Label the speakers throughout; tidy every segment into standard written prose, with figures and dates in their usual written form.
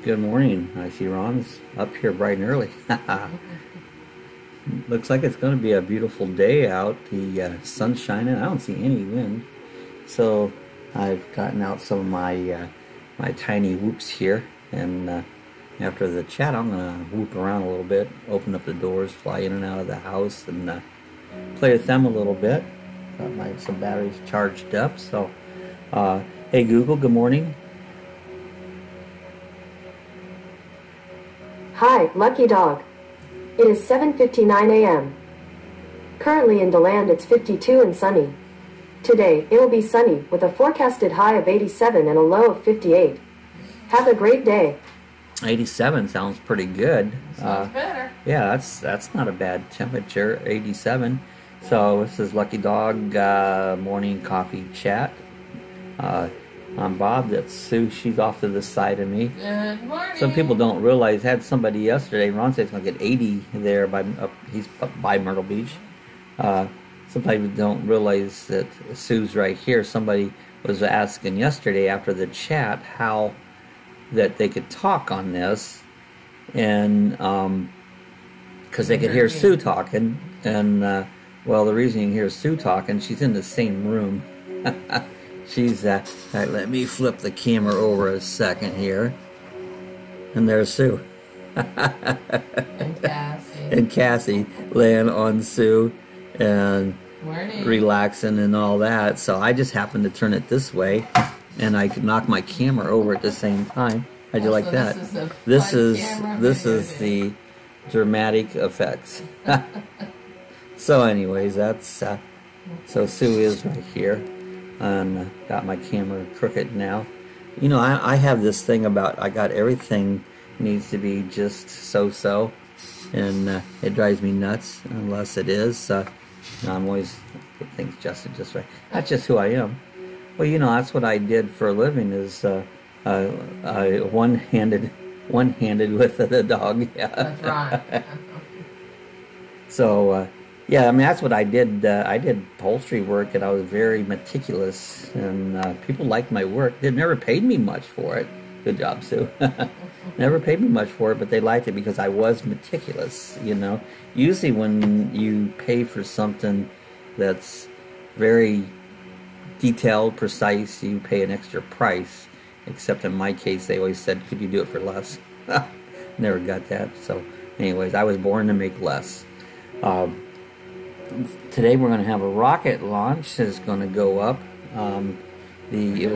Speaker 1: Good morning. I see Ron's up here bright and early. Looks like it's going to be a beautiful day out. The sun's shining. I don't see any wind. So I've gotten out some of my my tiny whoops here, and after the chat I'm going to whoop around a little bit, open up the doors, fly in and out of the house, and play with them a little bit. Got some batteries charged up. So hey Google, good morning.
Speaker 2: Hi, Lucky Dog. It is 7:59 a.m. Currently in DeLand it's 52 and sunny. Today, it will be sunny with a forecasted high of 87 and a low of 58. Have a great day.
Speaker 1: 87 sounds pretty good.
Speaker 3: Sounds better.
Speaker 1: Yeah, that's not a bad temperature, 87. So this is Lucky Dog morning coffee chat. I'm Bob, that's Sue, she's off to the side of me.
Speaker 3: Good morning.
Speaker 1: Some people don't realize, had somebody yesterday, Ron said he's going to get 80 there, he's up by Myrtle Beach. Some people don't realize that Sue's right here. Somebody was asking yesterday after the chat how that they could talk on this, and because they could hear Sue talking, and well, the reason you can hear Sue talking, she's in the same room. She's all right, let me flip the camera over a second here. And there's Sue.
Speaker 3: And Cassie.
Speaker 1: And Cassie laying on Sue and
Speaker 3: Morning.
Speaker 1: relaxing and all that. So I just happened to turn it this way, and I could knock my camera over at the same time. How'd you like that? This is the dramatic effects. So anyways, that's so Sue is right here. And got my camera crooked now. You know, I have this thing about I got everything needs to be just so, and it drives me nuts unless it is. I'm always get things adjusted just right. That's just who I am. Well, you know, that's what I did for a living is one-handed with the dog. Yeah.
Speaker 3: That's right.
Speaker 1: So. Yeah, I mean, that's what I did. I did upholstery work, and I was very meticulous, and people liked my work. They never paid me much for it. Good job, Sue. Never paid me much for it, but they liked it because I was meticulous, you know. Usually when you pay for something that's very detailed, precise, you pay an extra price, except in my case, they always said, could you do it for less? Never got that. So anyways, I was born to make less. Today we're going to have a rocket launch that's going to go up. It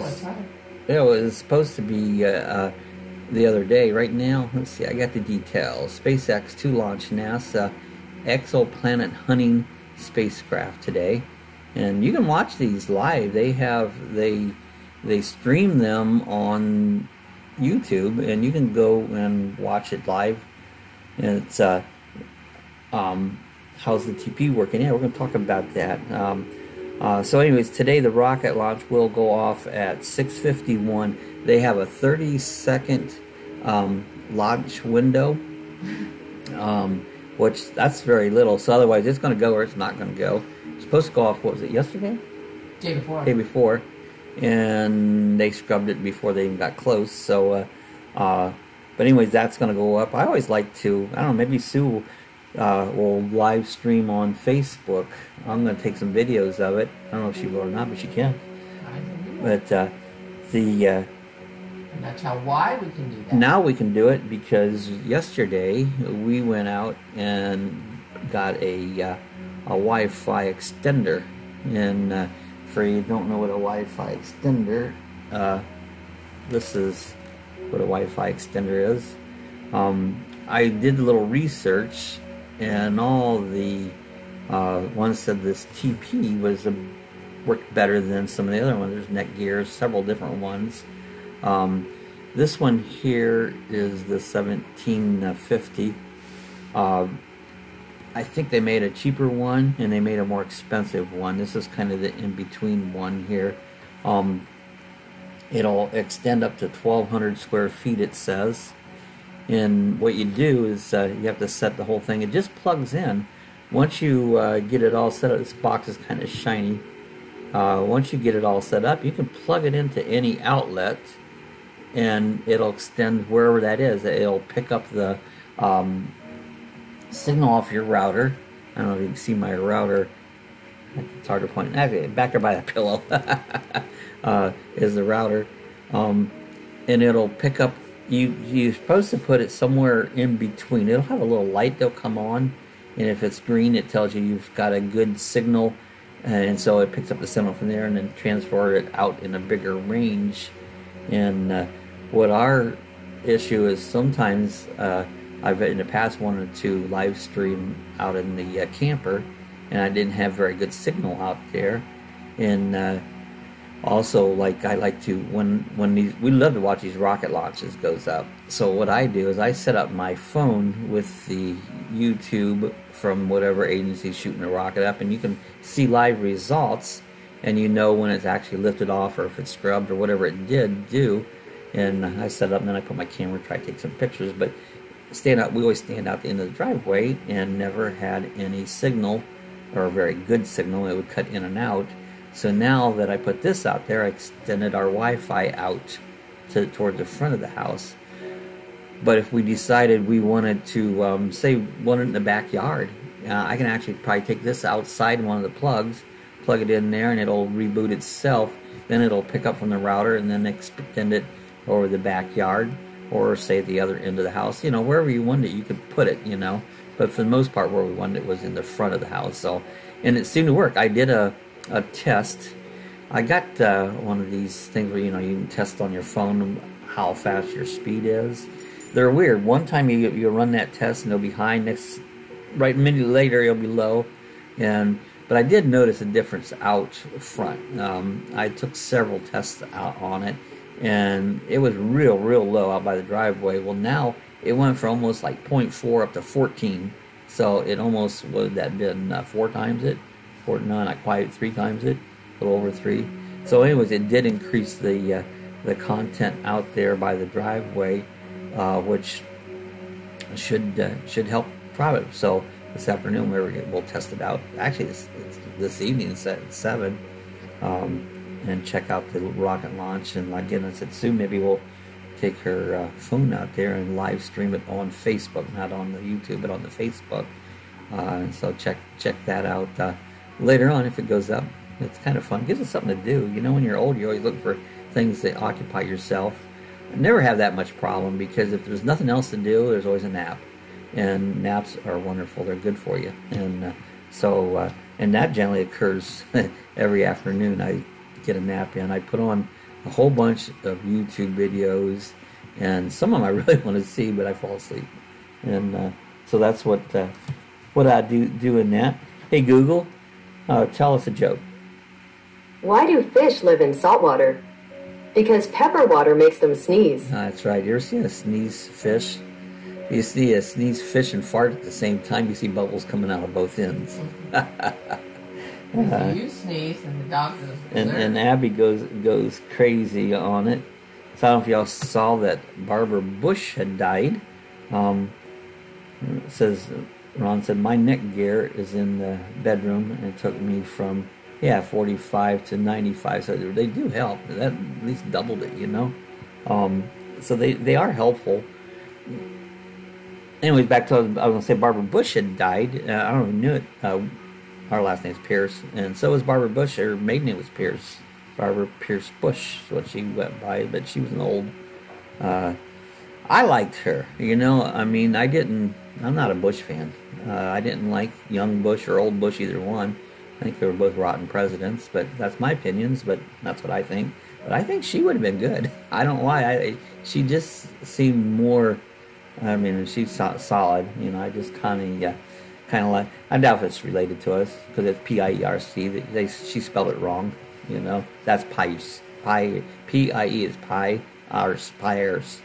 Speaker 1: was supposed to be the other day. Right now, let's see, I got the details. SpaceX to launch NASA exoplanet hunting spacecraft today, and you can watch these live. They stream them on YouTube, and you can go and watch it live. And it's how's the TP working? Yeah, we're going to talk about that. So anyways, today the rocket launch will go off at 6:51. They have a 30-second launch window, which that's very little. So otherwise it's going to go or it's not going to go. It's supposed to go off, what was it, yesterday?
Speaker 3: Day before.
Speaker 1: Day before. And they scrubbed it before they even got close. So, but anyways, that's going to go up. I always like to, I don't know, maybe Sue will live stream on Facebook. I'm going to take some videos of it. I don't know if she will or not, but she can. But
Speaker 3: and that's why we can do that.
Speaker 1: Now we can do it because yesterday we went out and got a Wi-Fi extender. And for you who don't know what a Wi-Fi extender, this is what a Wi-Fi extender is. I did a little research, and all the one said this TP was worked better than some of the other ones. There's Netgear, several different ones. This one here is the 1750. I think they made a cheaper one, and they made a more expensive one. This is kind of the in-between one here. It'll extend up to 1,200 square feet, it says. And what you do is you have to set the whole thing. It just plugs in. Once you get it all set up, this box is kind of shiny. Once you get it all set up, you can plug it into any outlet and it'll extend wherever that is. It'll pick up the signal off your router. I don't know if you can see my router. It's hard to point. Actually, back there by that pillow is the router, and it'll pick up. You're supposed to put it somewhere in between. It'll have a little light that'll come on, and if it's green, it tells you you've got a good signal, and so it picks up the signal from there and then transfer it out in a bigger range. And what our issue is, sometimes I've in the past wanted to live stream out in the camper, and I didn't have very good signal out there. And also, like, I like to, when we love to watch these rocket launches goes up. So what I do is I set up my phone with the YouTube from whatever agency shooting the rocket up, and you can see live results, and you know when it's actually lifted off or if it's scrubbed or whatever it did do. And I set it up, and then I put my camera, try to take some pictures. But we always stand out the end of the driveway, and never had any signal, or a very good signal. It would cut in and out. So now that I put this out there, I extended our Wi-Fi out toward the front of the house. But if we decided we wanted to, say, one in the backyard, I can actually probably take this outside one of the plugs, plug it in there, and it'll reboot itself. Then it'll pick up from the router and then extend it over the backyard, or say the other end of the house. You know, wherever you wanted it, you could put it, you know. But for the most part, where we wanted it was in the front of the house. So, and it seemed to work. I did a test. I got one of these things where, you know, you can test on your phone how fast your speed is. They're weird. One time you run that test and it'll be high, right a minute later it'll be low. But I did notice a difference out front. I took several tests out on it, and it was real low out by the driveway. Well, now it went from almost like 0.4 up to 14. So it almost, would that been 4 times it? No, not quite 3 times it, a little over 3. So anyways, it did increase the content out there by the driveway, which should help private. So this afternoon we'll test it out. Actually, this evening at 7, and check out the rocket launch. And again, I said soon maybe we'll take her phone out there and live stream it on Facebook, not on the YouTube, but on the Facebook. So check that out later on if it goes up. It's kind of fun. It gives us something to do. You know, when you're old, you always look for things that occupy yourself. I never have that much problem, because if there's nothing else to do, there's always a nap. And naps are wonderful. They're good for you. And and that generally occurs every afternoon. I get a nap in. I put on a whole bunch of YouTube videos, and some of them I really want to see, but I fall asleep. And so that's what I do in that. Hey Google, tell us a joke.
Speaker 2: Why do fish live in saltwater? Because pepper water makes them sneeze.
Speaker 1: That's right. You ever seen a sneeze fish? You see a sneeze fish and fart at the same time. You see bubbles coming out of both ends.
Speaker 3: You sneeze and the dog goes
Speaker 1: and Abby goes crazy on it. So I don't know if y'all saw that Barbara Bush had died. It says, Ron said, my neck gear is in the bedroom, and it took me from 45 to 95. So they do help. That at least doubled it, you know. So they are helpful. Anyways, back to, I was going to say Barbara Bush had died. I don't even know it. Our last name is Pierce, and so was Barbara Bush. Her maiden name was Pierce. Barbara Pierce Bush is what she went by, but she was an old. I liked her, you know. I mean, I'm not a Bush fan. I didn't like young Bush or old Bush, either one. I think they were both rotten presidents, but that's my opinions, but that's what I think. But I think she would have been good. I don't know why. She just seemed more, I mean, she's solid, you know. I just kind of like, I doubt if it's related to us, because it's P-I-E-R-C. She spelled it wrong, you know. That's Pice. P-I-E is pie, ours, Piers.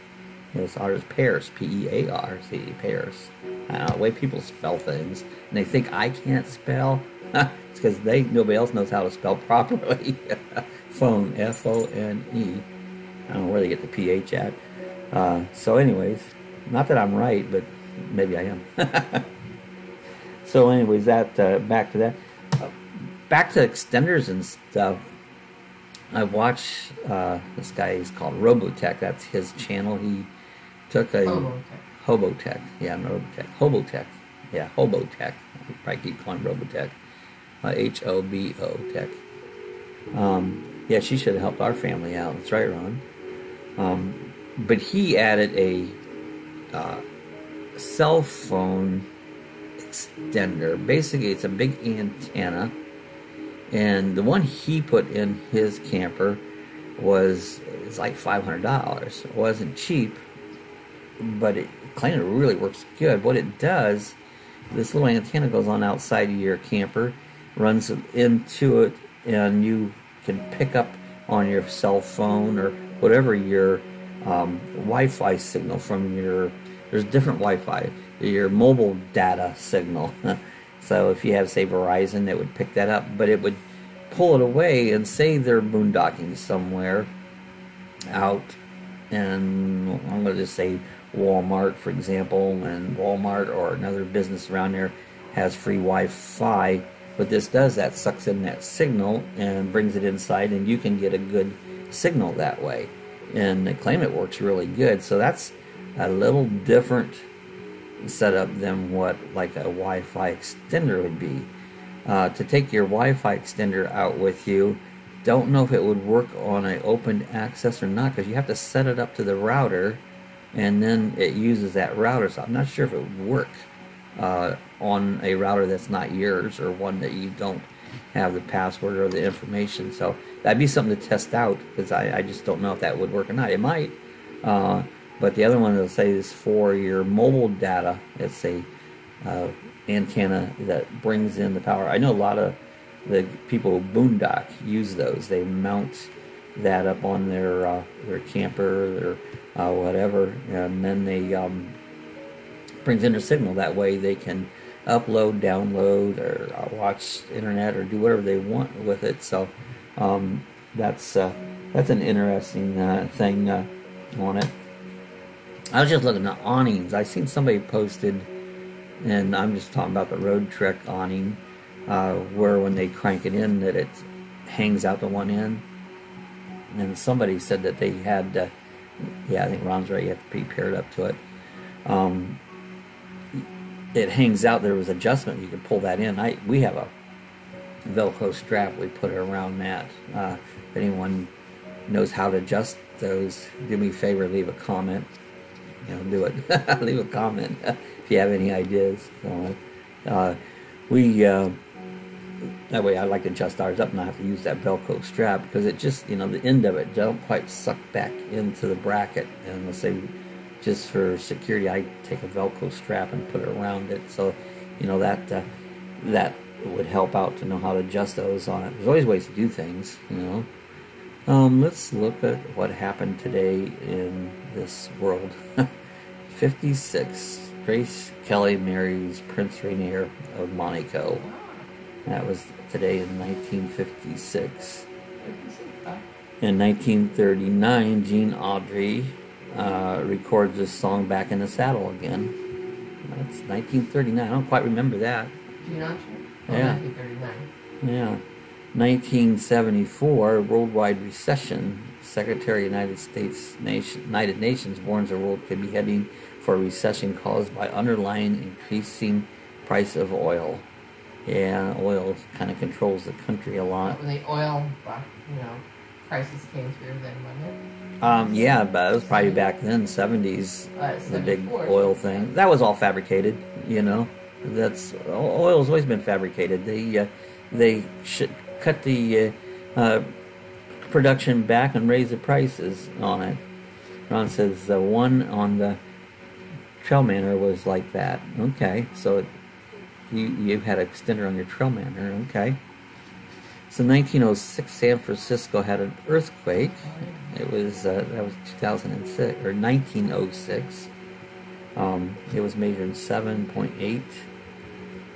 Speaker 1: Yes, ours is Paris, P-E-A-R-C, Paris. I don't know, the way people spell things, and they think I can't spell. It's because nobody else knows how to spell properly. Phone, F-O-N-E. I don't know where they get the P-H at. So anyways, not that I'm right, but maybe I am. So anyways, back to that. Back to extenders and stuff. I watch this guy. He's called Robotech. That's his channel. He took a Hobotech. Yeah, Robotech. Hobotech. Yeah, Hobotech. I probably keep calling Robotech. H-O-B-O Tech. Yeah, she should have helped our family out. That's right, Ron. But he added a cell phone extender. Basically, it's a big antenna, and the one he put in his camper was like $500. It wasn't cheap, but it claimed it really works good. What it does, this little antenna goes on outside of your camper, runs into it, and you can pick up on your cell phone or whatever your Wi-Fi signal from your. There's different Wi-Fi. Your mobile data signal. So if you have, say, Verizon, it would pick that up, but it would pull it away, and say they're boondocking somewhere out, and I'm going to just say Walmart, for example, and Walmart or another business around there has free Wi-Fi. What this does, that sucks in that signal and brings it inside, and you can get a good signal that way. And they claim it works really good. So that's a little different setup than what like a Wi-Fi extender would be. To take your Wi-Fi extender out with you, don't know if it would work on an open access or not, because you have to set it up to the router, and then it uses that router. So I'm not sure if it would work on a router that's not yours, or one that you don't have the password or the information. So that'd be something to test out, because I just don't know if that would work or not. It might, but the other one, they'll say, is for your mobile data. It's a antenna that brings in the power. I know a lot of the people who boondock use those. They mount that up on their camper or whatever, and then they brings in their signal. That way they can upload, download, or watch internet, or do whatever they want with it. So that's an interesting thing on it. I was just looking at awnings. I seen somebody posted, and I'm just talking about the Roadtrek awning, where when they crank it in, that it hangs out to one end. And somebody said that they had, yeah, I think Ron's right, you have to be paired up to it. It hangs out. There was adjustment. You could pull that in. We have a Velcro strap. We put it around that. If anyone knows how to adjust those, do me a favor, leave a comment. Do it. Leave a comment if you have any ideas. That way I like to adjust ours up and I have to use that Velcro strap, because it just, the end of it don't quite suck back into the bracket. And let's say, just for security, I take a Velcro strap and put it around it. So, that would help out to know how to adjust those on it. There's always ways to do things, Let's look at what happened today in this world. 56. Grace Kelly marries Prince Rainier of Monaco. That was today in 1956. In 1939, Gene Autry records this song, Back in the Saddle Again. That's 1939. I don't quite remember that.
Speaker 3: Gene Autry? Oh,
Speaker 1: yeah.
Speaker 3: 1939.
Speaker 1: Yeah. 1974, worldwide recession. Secretary of United Nations warns the world could be heading for a recession caused by underlying increasing price of oil. Yeah, oil kind of controls the country a lot.
Speaker 3: When the oil, crisis came through, then wasn't it?
Speaker 1: Yeah, but it was probably back then, 70s, the big oil thing. That was all fabricated, That's oil's always been fabricated. They should cut the production back and raise the prices on it. Ron says the one on the Trailmanner was like that. Okay, so you had an extender on your Trailmanner. Okay. So 1906, San Francisco had an earthquake. It was that was 2006 or 1906. It was measured 7.8.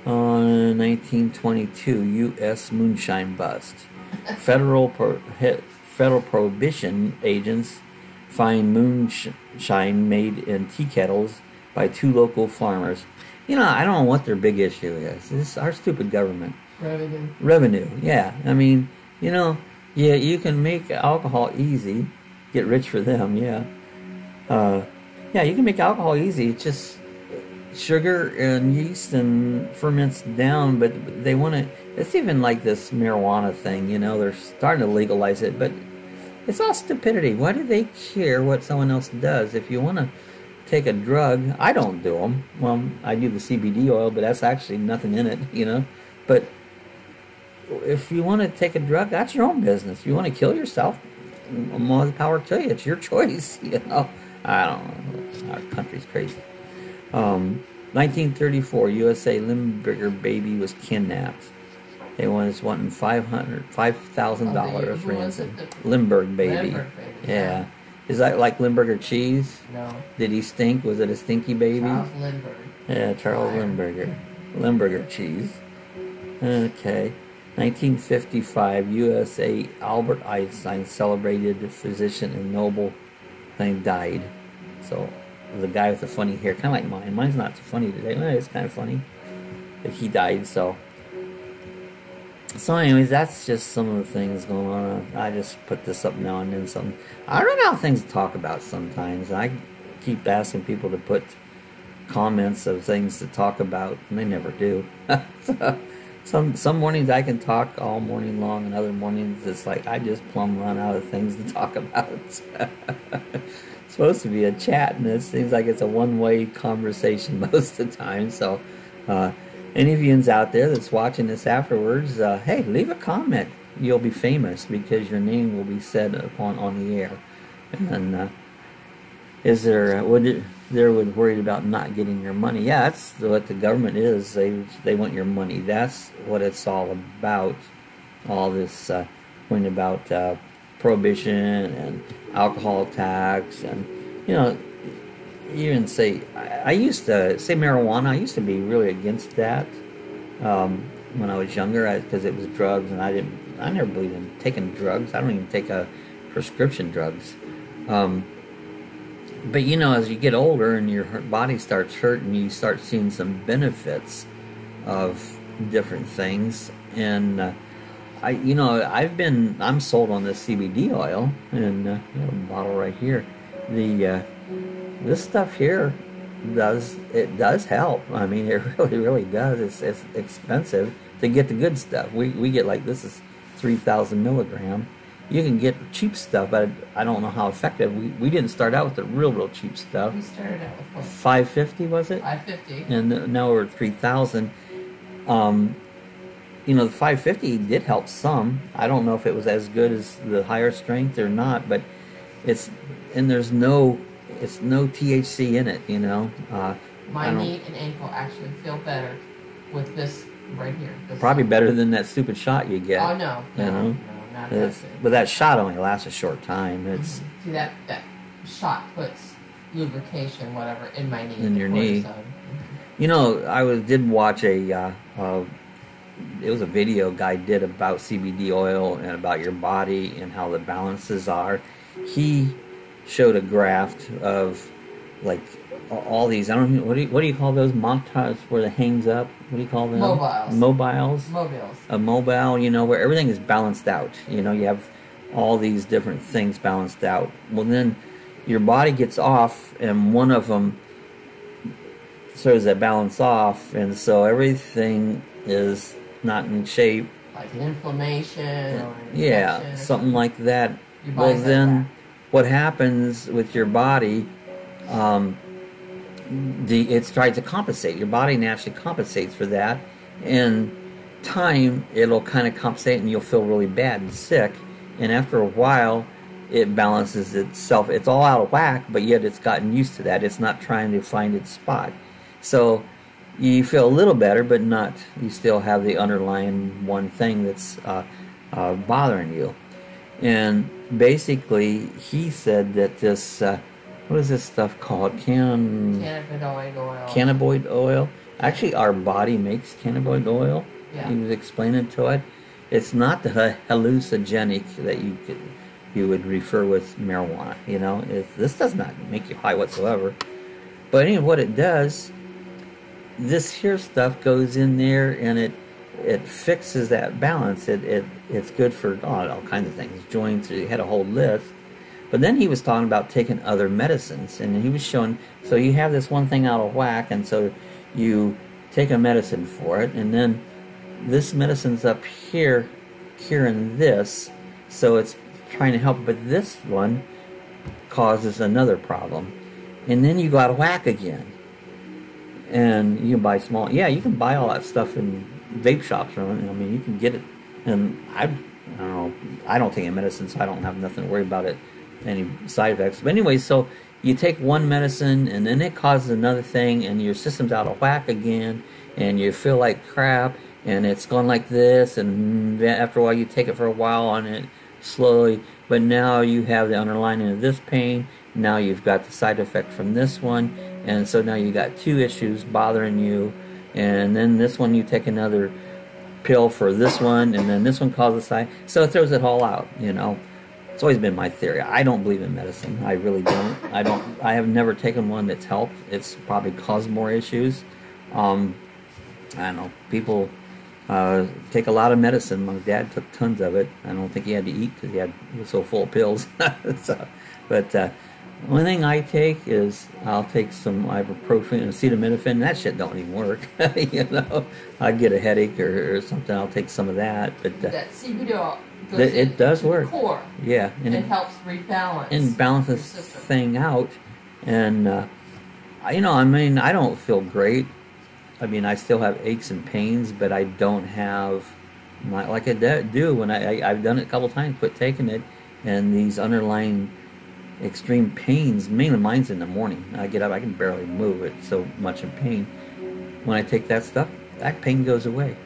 Speaker 1: 1922, U.S. moonshine bust. Federal prohibition agents find moonshine made in tea kettles by 2 local farmers. I don't know what their big issue is. This is our stupid government.
Speaker 3: Revenue.
Speaker 1: Revenue, yeah. I mean, Yeah, you can make alcohol easy. Get rich for them, yeah. Yeah, you can make alcohol easy. It's just sugar and yeast and ferments down, but they want to... It's even like this marijuana thing, you know. They're starting to legalize it, but it's all stupidity. Why do they care what someone else does? If you want to take a drug, I don't do them. Well, I do the CBD oil, but that's actually nothing in it, you know. But if you want to take a drug, that's your own business. If you want to kill yourself, more power to you. It's your choice, you know. I don't know. Our country's crazy. 1934, USA Limburger baby was kidnapped. They was wanting $5,000 ransom. Limburg baby. Yeah. Is that like Limburger cheese?
Speaker 3: No.
Speaker 1: Did he stink? Was it a stinky baby?
Speaker 3: Charles Lindbergh.
Speaker 1: Yeah, Charles Limburger. Limburger cheese. Okay. 1955, USA Albert Einstein, celebrated physician and Nobel thing, died. So the guy with the funny hair, kind of like mine. Mine's not so funny today. Well, it's kind of funny. But he died, so anyways, that's just some of the things going on. I just put this up now and then. I run out of things to talk about sometimes. I keep asking people to put comments of things to talk about, and they never do. Some mornings I can talk all morning long, and other mornings it's like I just plumb run out of things to talk about. It's supposed to be a chat, and it seems like it's a one-way conversation most of the time. So any of you out there that's watching this afterwards, hey, leave a comment. You'll be famous because your name will be said on the air. And is there they're worried about not getting your money? Yeah, that's what the government is. They want your money. That's what it's all about. All this point about prohibition and alcohol tax, and you know, even say I used to say marijuana. I used to be really against that when I was younger, because it was drugs, and I never believed in taking drugs. I don't even take prescription drugs. But you know, as you get older and your body starts hurting, you start seeing some benefits of different things. And I'm sold on this CBD oil, and a bottle right here. This stuff here does help. I mean, it really does. It's expensive to get the good stuff. We get, like, this is 3,000 milligram. You can get cheap stuff, but I don't know how effective. We didn't start out with the real cheap stuff.
Speaker 3: We started out with what?
Speaker 1: $5.50, was it?
Speaker 3: $5.50.
Speaker 1: And now we're at 3,000. The $5.50 did help some. I don't know if it was as good as the higher strength or not, but there's no THC in it. You know.
Speaker 3: My knee and ankle actually feel better with this right here.
Speaker 1: Probably better than that stupid shot you get.
Speaker 3: Oh no.
Speaker 1: No. But that shot only lasts a short time. It's
Speaker 3: see that shot puts lubrication, whatever, in my knee.
Speaker 1: In your knee. You know, did watch it was a video guy did about CBD oil and about your body and how the balances are. He showed a graph of like all these. I don't know what do you call those montages where it hangs up? What do you call them? Mobiles. A mobile, where everything is balanced out. You have all these different things balanced out. Well, then your body gets off, and one of them throws that balance off, and so everything is not in shape.
Speaker 3: Like an inflammation or an
Speaker 1: infection, something like that. Well, then what happens with your body? It's trying to compensate. Your body naturally compensates for that. In time, it'll kind of compensate, and you'll feel really bad and sick. And after a while, it balances itself. It's all out of whack, but yet it's gotten used to that. It's not trying to find its spot. So you feel a little better, but not. You still have the underlying one thing that's bothering you. And basically, he said that this. What is this stuff called?
Speaker 3: Cannabinoid oil.
Speaker 1: Cannabinoid oil. Actually, our body makes cannabinoid oil.
Speaker 3: Yeah.
Speaker 1: He was explaining to it. It's not the hallucinogenic that you would refer with marijuana. This does not make you high whatsoever. But anyway, what it does, this here stuff goes in there, and it fixes that balance. It's good for all kinds of things, joints. He had a whole list. But then he was talking about taking other medicines, and he was showing, so you have this one thing out of whack, and so you take a medicine for it, and then this medicine's up here curing this, so it's trying to help, but this one causes another problem. And then you go out of whack again. And you can buy you can buy all that stuff in vape shops. I mean, you can get it. And I don't know, I don't take any medicine, so I don't have nothing to worry about it, any side effects. But anyway, so you take one medicine, and then it causes another thing, and your system's out of whack again, and you feel like crap, and it's going like this, and after a while you take it for a while on it slowly, but now you have the underlying of this pain, now you've got the side effect from this one, and so now you got two issues bothering you, and then this one you take another pill for this one, and then this one causes side, so it throws it all out, you know. It's always been my theory. I don't believe in medicine. I really don't. I have never taken one that's helped. It's probably caused more issues. I don't know. People take a lot of medicine. My dad took tons of it. I don't think he had to eat because he was so full of pills. But the only thing I take is I'll take some ibuprofen and acetaminophen. That shit don't even work. You know, I get a headache or something. I'll take some of that. But
Speaker 3: that CBD.
Speaker 1: It does work.
Speaker 3: Core.
Speaker 1: Yeah,
Speaker 3: and it helps rebalance.
Speaker 1: And balances this thing out. And you know, I mean, I don't feel great. I mean, I still have aches and pains, but I don't have like I do when I've done it a couple times. Quit taking it, and these underlying extreme pains. Mainly, mine's in the morning. I get up, I can barely move. It's so much in pain. When I take that stuff, that pain goes away.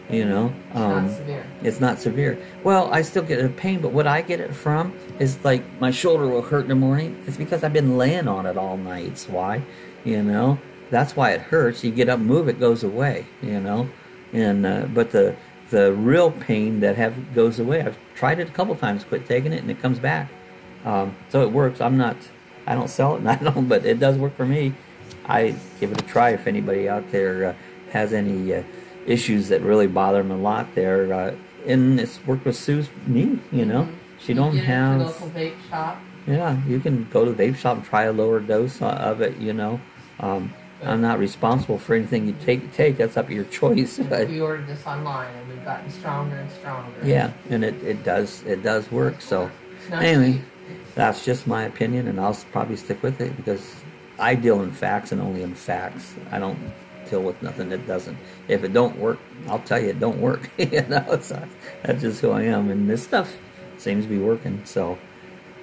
Speaker 1: You know,
Speaker 3: it's not severe.
Speaker 1: It's not severe. Well, I still get a pain, but what I get it from is like my shoulder will hurt in the morning. It's because I've been laying on it all night. It's why, you know, that's why it hurts. You get up, move, it goes away. You know, and but the real pain that goes away. I've tried it a couple times, quit taking it, and it comes back. So it works. I don't sell it, and I don't, but it does work for me. I give it a try if anybody out there has any issues that really bother them a lot there. And it's worked with Sue's knee, you know. She don't have...
Speaker 3: You local vape shop.
Speaker 1: Yeah, you can go to the vape shop and try a lower dose of it, you know. I'm not responsible for anything you take. That's up to your choice. But
Speaker 3: we ordered this online, and we've gotten stronger and stronger.
Speaker 1: Yeah, and it does work. So
Speaker 3: nice.
Speaker 1: Anyway, that's just my opinion, and I'll probably stick with it because I deal in facts and only in facts. I don't deal with nothing that doesn't. If it don't work, I'll tell you it don't work. You know, that's just who I am, and this stuff seems to be working. So,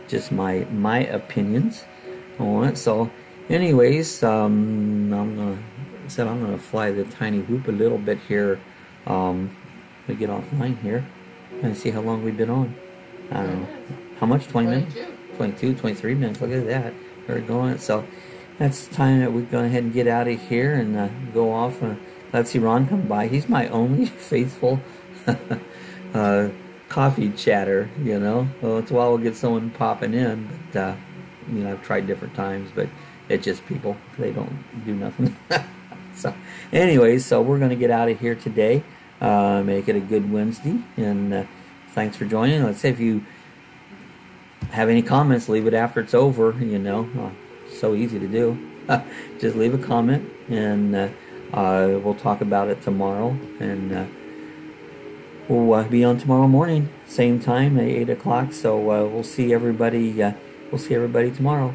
Speaker 1: just my opinions on it. So, anyways, I'm gonna fly the tiny whoop a little bit here. We get offline here and see how long we've been on. I don't know how much. 20 minutes, 22, 23 minutes. Look at that. We're going. So. That's time that we're going to head and get out of here and go off. Let's see Ron come by. He's my only faithful coffee chatter, you know. Well, it's a while we'll get someone popping in, but, you know, I've tried different times, but it's just people. They don't do nothing. So, anyways, so we're going to get out of here today. Make it a good Wednesday, and thanks for joining. Let's say if you have any comments, leave it after it's over, you know. So easy to do. Just leave a comment, and we'll talk about it tomorrow, and we'll be on tomorrow morning, same time at 8 o'clock. So we'll see everybody. We'll see everybody tomorrow.